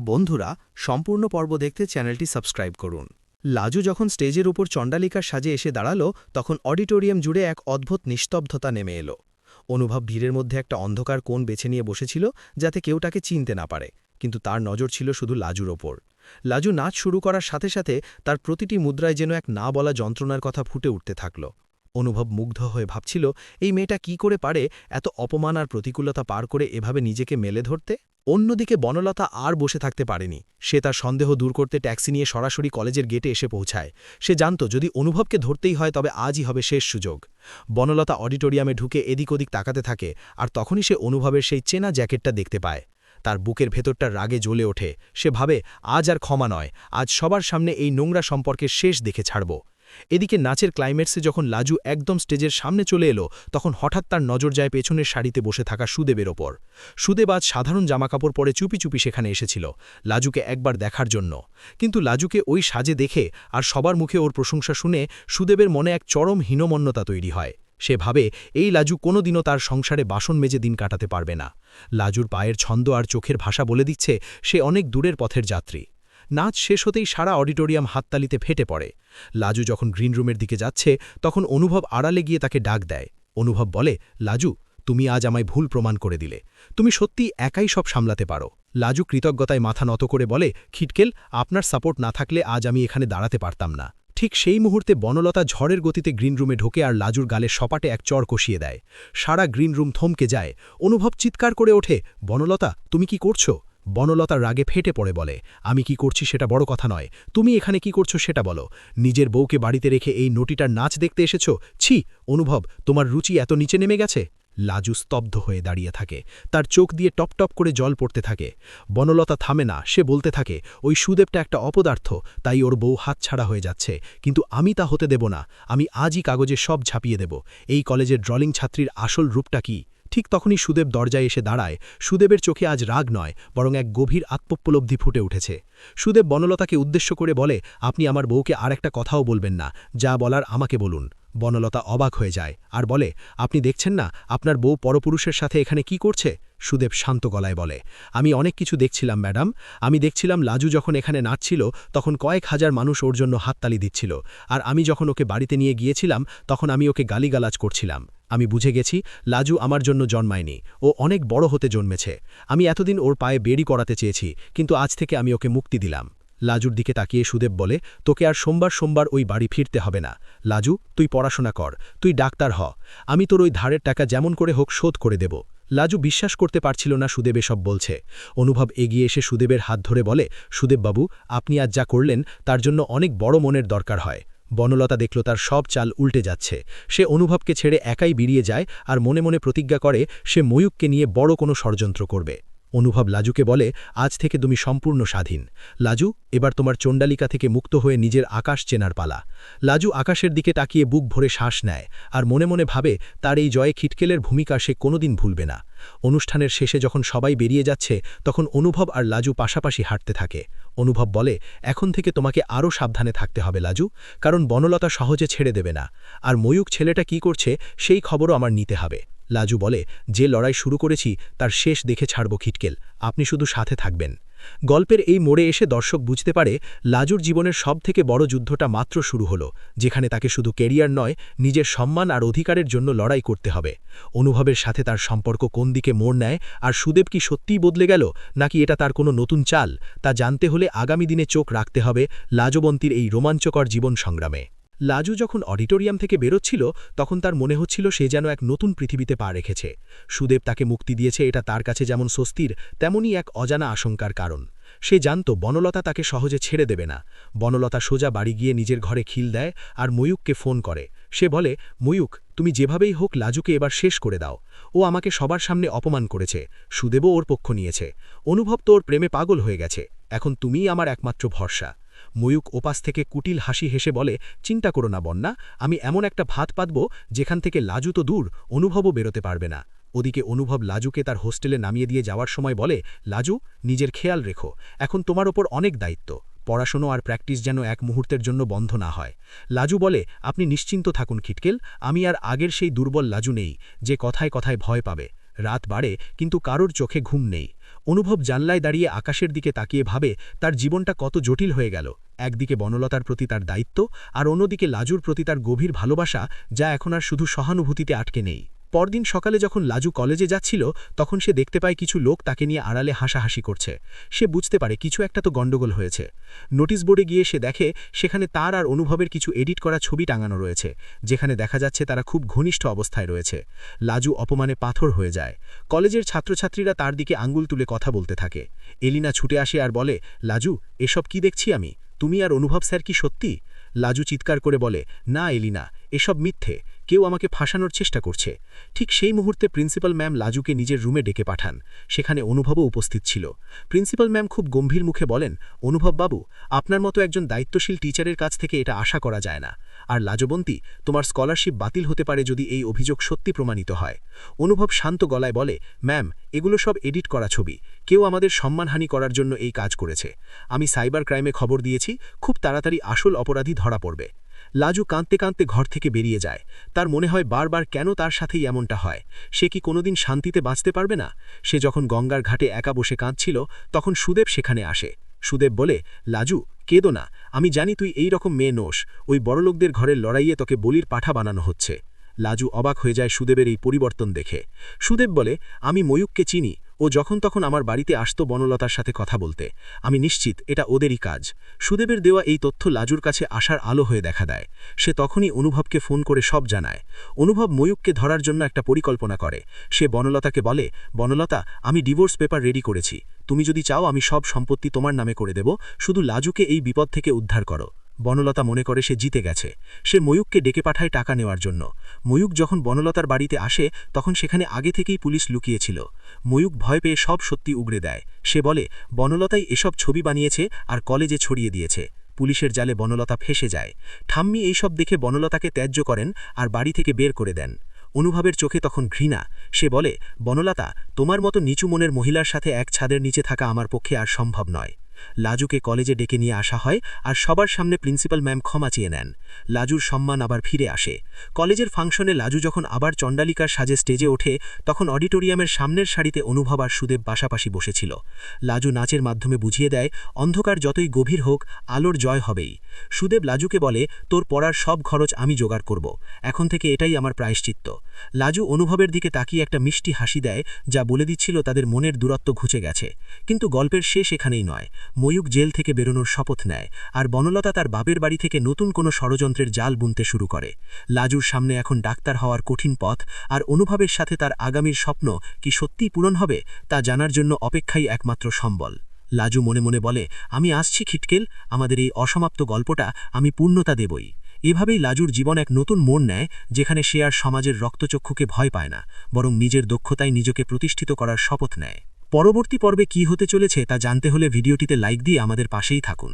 বন্ধুরা, সম্পূর্ণ পর্ব দেখতে চ্যানেলটি সাবস্ক্রাইব করুন। লাজু যখন স্টেজের উপর চণ্ডালিকার সাজে এসে দাঁড়ালো, তখন অডিটোরিয়াম জুড়ে এক অদ্ভুত নিস্তব্ধতা নেমে এলো। অনুভব ভিড়ের মধ্যে একটা অন্ধকার কোণ বেছে নিয়ে বসেছিল, যাতে কেউ তাকে চিনতে না পারে, কিন্তু তার নজর ছিল শুধু লাজুর ওপর। লাজু নাচ শুরু করার সাথে সাথে তার প্রতিটি মুদ্রায় যেন এক না বলা যন্ত্রণার কথা ফুটে উঠতে থাকল। অনুভব মুগ্ধ হয়ে ভাবছিল, এই মেয়েটা কি করে পারে এত অপমান আর প্রতিকূলতা পার করে এভাবে নিজেকে মেলে ধরতে। অন্যদিকে বনলতা আর বসে থাকতে পারেনি। সে তার সন্দেহ দূর করতে ট্যাক্সি নিয়ে সরাসরি কলেজের গেটে এসে পৌঁছায়। সে জানত, যদি অনুভবকে ধরতেই হয় তবে আজই হবে শেষ সুযোগ। বনলতা অডিটোরিয়ামে ঢুকে এদিক ওদিক তাকাতে থাকে, আর তখনই সে অনুভবের সেই চেনা জ্যাকেটটা দেখতে পায়। তার বুকের ভেতরটা রাগে জ্বলে ওঠে। সে ভাবে, আজ আর ক্ষমা নয়, আজ সবার সামনে এই নোংরা সম্পর্কের শেষ দেখে ছাড়ব। এদিকে নাচের ক্লাইম্যাক্সে যখন লাজু একদম স্টেজের সামনে চলে এলো, তখন হঠাৎ তার নজর যায় পেছনের সারিতে বসে থাকা সুদেবের ওপর। সুদেব আজ সাধারণ জামাকাপড় পরে চুপি চুপি সেখানে এসেছিল, লাজুকে একবার দেখার জন্য। কিন্তু লাজুকে ওই সাজে দেখে আর সবার মুখে ওর প্রশংসা শুনে সুদেবের মনে এক চরম হীনমন্যতা তৈরি হয়। সে ভাবে, এই লাজু কোনোদিনও তার সংসারে বাসন মেজে দিন কাটাতে পারবে না। লাজুর পায়ের ছন্দ আর চোখের ভাষা বলে দিচ্ছে সে অনেক দূরের পথের যাত্রী। নাচ শেষ হতেই সারা অডিটোরিয়াম হাততালিতে ফেটে পড়ে। লাজু যখন গ্রিন রুমের দিকে যাচ্ছে, তখন অনুভব আড়ালে গিয়ে তাকে ডাক দেয়। অনুভব বলে, লাজু, তুমি আজ আমায় ভুল প্রমাণ করে দিলে। তুমি সত্যি একাই সব সামলাতে পারো। লাজু কৃতজ্ঞতায় মাথা নত করে বলে, খিটকেল, আপনার সাপোর্ট না থাকলে আজ আমি এখানে দাঁড়াতে পারতাম না। ঠিক সেই মুহূর্তে বনলতা ঝড়ের গতিতে গ্রিন রুমে ঢোকে আর লাজুর গালে সপাটে এক চড় কষিয়ে দেয়। সারা গ্রিন রুম থমকে যায়। অনুভব চিৎকার করে ওঠে, বনলতা, তুমি কি করছো? বনলতার রাগে ফেটে পড়ে বলে, আমি কি করছি সেটা বড় কথা নয়, তুমি এখানে কি করছো সেটা বলো। নিজের বউকে বাড়িতে রেখে এই নটিটার নাচ দেখতে এসেছো? ছি অনুভব, তোমার রুচি এত নিচে নেমে গেছে। লাজু স্তব্ধ হয়ে দাঁড়িয়ে থাকে, তার চোখ দিয়ে টপ টপ করে জল পড়তে থাকে। বনলতা থামে না, সে বলতে থাকে, ওই সুদেবটা একটা অপদার্থ, তাই ওর বউ হাতছাড়া হয়ে যাচ্ছে, কিন্তু আমি তা হতে দেব না। আমি আজই কাগজে সব ঝাঁপিয়ে দেব। এই কলেজের ড্রলিং ছাত্রীর আসল রূপটা কি। ঠিক তখনই সুদেব দরজায় এসে দাঁড়ায়। সুদেবের চোখে আজ রাগ নয়, বরং এক গভীর আত্মোপলব্ধি ফুটে উঠেছে। সুদেব বনলতাকে উদ্দেশ্য করে বলে, আপনি আমার বউকে আর একটা কথাও বলবেন না, যা বলার আমাকে বলুন। বনলতা অবাক হয়ে যায় আর বলে, আপনি দেখছেন না আপনার বউ পরপুরুষের সাথে এখানে কি করছে? সুদেব শান্ত গলায় বলে, আমি অনেক কিছু দেখছিলাম ম্যাডাম। আমি দেখছিলাম লাজু যখন এখানে নাচছিল, তখন কয়েক হাজার মানুষ ওর জন্য হাততালি দিচ্ছিল, আর আমি যখন ওকে বাড়িতে নিয়ে গিয়েছিলাম, তখন আমি ওকে গালিগালাজ করছিলাম। আমি বুঝে গেছি লাজু আমার জন্য জন্মায়নি, ও অনেক বড় হতে জন্মেছে। আমি এতদিন ওর পায়ে বেড়ি করাতে চেয়েছি, কিন্তু আজ থেকে আমি ওকে মুক্তি দিলাম। লাজুর দিকে তাকিয়ে সুদেব বলে, তোকে আর সোমবার সোমবার ওই বাড়ি ফিরতে হবে না। লাজু, তুই পড়াশোনা কর, তুই ডাক্তার হ। আমি তোর ওই ধারের টাকা যেমন করে হোক শোধ করে দেব। লাজু বিশ্বাস করতে পারছিল না সুদেব এসব বলছে। অনুভব এগিয়ে এসে সুদেবের হাত ধরে বলে, সুদেববাবু, আপনি আজ যা করলেন তার জন্য অনেক বড় মনের দরকার হয়। বনলতা দেখল তার সব চাল উল্টে যাচ্ছে। সে অনুভবকে ছেড়ে একাই বেরিয়ে যায় আর মনে মনে প্রতিজ্ঞা করে সে ময়ূককে নিয়ে বড় কোনো ষড়যন্ত্র করবে। অনুভব লাজুকে বলে, আজ থেকে তুমি সম্পূর্ণ স্বাধীন। লাজু, এবার তোমার চণ্ডালিকা থেকে মুক্ত হয়ে নিজের আকাশ চেনার পালা। লাজু আকাশের দিকে তাকিয়ে বুক ভরে শ্বাস নেয় আর মনে মনে ভাবে, তার এই জয়ে খিটকেলের ভূমিকা সে কোনোদিন ভুলবে না। অনুষ্ঠানের শেষে যখন সবাই বেরিয়ে যাচ্ছে, তখন অনুভব আর লাজু পাশাপাশি হাঁটতে থাকে। অনুভব বলে, এখন থেকে তোমাকে আরও সাবধানে থাকতে হবে লাজু, কারণ বনলতা সহজে ছেড়ে দেবে না, আর ময়ূক ছেলেটা কি করছে সেই খবরও আমার নিতে হবে। লাজু বলে, যে লড়াই শুরু করেছি তার শেষ দেখে ছাড়ব খিটকেল, আপনি শুধু সাথে থাকবেন। গল্পের এই মোড়ে এসে দর্শক বুঝতে পারে লাজুর জীবনের সবথেকে বড় যুদ্ধটা মাত্র শুরু হলো, যেখানে তাকে শুধু ক্যারিয়ার নয়, নিজের সম্মান আর অধিকারের জন্য লড়াই করতে হবে। অনুভবের সাথে তার সম্পর্ক কোন দিকে মোড় নেয়, আর সুদেব কি সত্যিই বদলে গেল, নাকি এটা তার কোনো নতুন চাল, তা জানতে হলে আগামী দিনে চোখ রাখতে হবে লাজবন্তীর এই রোমাঞ্চকর জীবন সংগ্রামে। লাজু যখন অডিটোরিয়াম থেকে বেরোচ্ছিল, তখন তার মনে হচ্ছিল সে যেন এক নতুন পৃথিবীতে পা রেখেছে। সুদেব তাকে মুক্তি দিয়েছে, এটা তার কাছে যেমন স্বস্তির, তেমনই এক অজানা আশঙ্কার কারণ। সে জানত বনলতা তাকে সহজে ছেড়ে দেবে না। বনলতা সোজা বাড়ি গিয়ে নিজের ঘরে খিল দেয় আর ময়ূককে ফোন করে। সে বলে, ময়ূক, তুমি যেভাবেই হোক লাজুকে এবার শেষ করে দাও। ও আমাকে সবার সামনে অপমান করেছে, সুদেবও ওর পক্ষ নিয়েছে। অনুভব তো ওর প্রেমে পাগল হয়ে গেছে, এখন তুমিই আমার একমাত্র ভরসা। ময়ূক ওপাশ থেকে কুটিল হাসি হেসে বলে, চিন্তা করো না বন্যা, আমি এমন একটা ভাত পাতব যেখান থেকে লাজু তো দূর, অনুভবও বেরোতে পারবে না। ওদিকে অনুভব লাজুকে তার হোস্টেলে নামিয়ে দিয়ে যাওয়ার সময় বলে, লাজু, নিজের খেয়াল রেখো, এখন তোমার ওপর অনেক দায়িত্ব। পড়াশোনা আর প্র্যাকটিস যেন এক মুহূর্তের জন্য বন্ধ না হয়। লাজু বলে, আপনি নিশ্চিন্ত থাকুন খিটকেল, আমি আর আগের সেই দুর্বল লাজু নেই, যে কথায় কথায় ভয় পাবে। রাত বাড়ে, কিন্তু কারোর চোখে ঘুম নেই। অনুভব জানলায় দাঁড়িয়ে আকাশের দিকে তাকিয়ে ভাবে তার জীবনটা কত জটিল হয়ে গেল। একদিকে বনলতার প্রতি তার দায়িত্ব, আর অন্যদিকে লাজুর প্রতি তার গভীর ভালোবাসা, যা এখন আর শুধু সহানুভূতিতে আটকে নেই। পরদিন সকালে যখন লাজু কলেজে যাচ্ছিল, তখন সে দেখতে পায় কিছু লোক তাকে নিয়ে আড়ালে হাসাহাসি করছে। সে বুঝতে পারে কিছু একটা তো গণ্ডগোল হয়েছে। নোটিশ বোর্ডে গিয়ে সে দেখে সেখানে তার আর অনুভবের কিছু এডিট করা ছবি টাঙানো রয়েছে, যেখানে দেখা যাচ্ছে তারা খুব ঘনিষ্ঠ অবস্থায় রয়েছে। লাজু অপমানে পাথর হয়ে যায়। কলেজের ছাত্রছাত্রীরা তার দিকে আঙ্গুল তুলে কথা বলতে থাকে। এলিনা ছুটে আসে আর বলে, লাজু, এসব কি দেখছি আমি? তুমি আর অনুভব স্যার কি সত্যি? লাজু চিৎকার করে বলে, না এলিনা, এসব মিথ্যে, কেউ আমাকে ফাঁসানোর চেষ্টা করছে। ঠিক সেই মুহূর্তে প্রিন্সিপাল ম্যাম লাজুকে নিজের রুমে ডেকে পাঠান। সেখানে অনুভবও উপস্থিত ছিল। প্রিন্সিপাল ম্যাম খুব গম্ভীর মুখে বলেন, অনুভব বাবু, আপনার মতো একজন দায়িত্বশীল টিচারের কাছ থেকে এটা আশা করা যায় না। আর লাজবন্তী, তোমার স্কলারশিপ বাতিল হতে পারে যদি এই অভিযোগ সত্যি প্রমাণিত হয়। অনুভব শান্ত গলায় বলে, ম্যাম, এগুলো সব এডিট করা ছবি, কেউ আমাদের সম্মানহানি করার জন্য এই কাজ করেছে। আমি সাইবার ক্রাইমে খবর দিয়েছি, খুব তাড়াতাড়ি আসল অপরাধী ধরা পড়বে। লাজু কাঁদতে কাঁদতে ঘর থেকে বেরিয়ে যায়। তার মনে হয় বারবার কেন তার সাথেই এমনটা হয়। সে কি কোনোদিন শান্তিতে বাঁচতে পারবে না? সে যখন গঙ্গার ঘাটে একা বসে কাঁদছিল, তখন সুদেব সেখানে আসে। সুদেব বলে, লাজু, কেঁদো না, আমি জানি তুই এই রকম মেয়ে নোস, ওই বড়লোকদের ঘরের লড়াইয়ে তোকে বলির পাঠা বানানো হচ্ছে। লাজু অবাক হয়ে যায় সুদেবের এই পরিবর্তন দেখে। সুদেব বলে, আমি ময়ূককে চিনি, ও যখন তখন আমার বাড়িতে আসতো বনলতার সাথে কথা বলতে। আমি নিশ্চিত এটা ওদেরই কাজ। সুদেবের দেওয়া এই তথ্য লাজুর কাছে আসার আলো হয়ে দেখা দেয়। সে তখনই অনুভবকে ফোন করে সব জানায়। অনুভব ময়ূককে ধরার জন্য একটা পরিকল্পনা করে। সে বনলতাকে বলে, বনলতা, আমি ডিভোর্স পেপার রেডি করেছি, তুমি যদি চাও আমি সব সম্পত্তি তোমার নামে করে দেব, শুধু লাজুকে এই বিপদ থেকে উদ্ধার করো। বনলতা মনে করে সে জিতে গেছে। সে ময়ূককে ডেকে পাঠায় টাকা নেওয়ার জন্য। ময়ূক যখন বনলতার বাড়িতে আসে, তখন সেখানে আগে থেকেই পুলিশ লুকিয়েছিল। ময়ূক ভয় পেয়ে সব সত্যি উগড়ে দেয়। সে বলে, বনলতাই এসব ছবি বানিয়েছে আর কলেজে ছড়িয়ে দিয়েছে। পুলিশের জালে বনলতা ফেসে যায়। ঠাম্মি এইসব দেখে বনলতাকে ত্যায্য করেন আর বাড়ি থেকে বের করে দেন। অনুভবের চোখে তখন ঘৃণা। সে বলে, বনলতা, তোমার মতো নিচু মনের মহিলার সাথে এক ছাদের নিচে থাকা আমার পক্ষে আর সম্ভব নয়। লাজুকে কলেজে ডেকে নিয়ে আসা হয় আর সবার সামনে প্রিন্সিপাল ম্যাম ক্ষমা চেয়ে নেন। লাজুর সম্মান আবার ফিরে আসে। কলেজের ফাংশনে লাজু যখন আবার চণ্ডালিকার সাজে স্টেজে ওঠে, তখন অডিটোরিয়ামের সামনের সারিতে অনুভব আর সুদেব পাশাপাশি বসেছিল। লাজু নাচের মাধ্যমে বুঝিয়ে দেয়, অন্ধকার যতই গভীর হোক, আলোর জয় হবেই। সুদেব লাজুকে বলে, তোর পড়ার সব খরচ আমি জোগাড় করব, এখন থেকে এটাই আমার প্রায়শ্চিত্ত। লাজু অনুভবের দিকে তাকিয়ে একটা মিষ্টি হাসি দেয়, যা বলে দিচ্ছিল তাদের মনের দূরত্ব ঘুচে গেছে। কিন্তু গল্পের শেষ এখানেই নয়। ময়ূক জেল থেকে বেরোনোর শপথ নেয়, আর বনলতা তার বাপের বাড়ি থেকে নতুন কোনো ষড়যন্ত্রের জাল বুনতে শুরু করে। লাজুর সামনে এখন ডাক্তার হওয়ার কঠিন পথ, আর অনুভবের সাথে তার আগামীর স্বপ্ন কি সত্যিই পূরণ হবে, তা জানার জন্য অপেক্ষাই একমাত্র সম্বল। লাজু মনে মনে বলে, আমি আসছি খিটকেল, আমাদের এই অসমাপ্ত গল্পটা আমি পূর্ণতা দেবই। এভাবেই লাজুর জীবন এক নতুন মোড় নেয়, যেখানে সে আর সমাজের রক্তচক্ষুকে ভয় পায় না, বরং নিজের দক্ষতায় নিজেকে প্রতিষ্ঠিত করার শপথ নেয়। পরবর্তী পর্বে কী হতে চলেছে তা জানতে হলে ভিডিওটিতে লাইক দিয়ে আমাদের পাশেই থাকুন।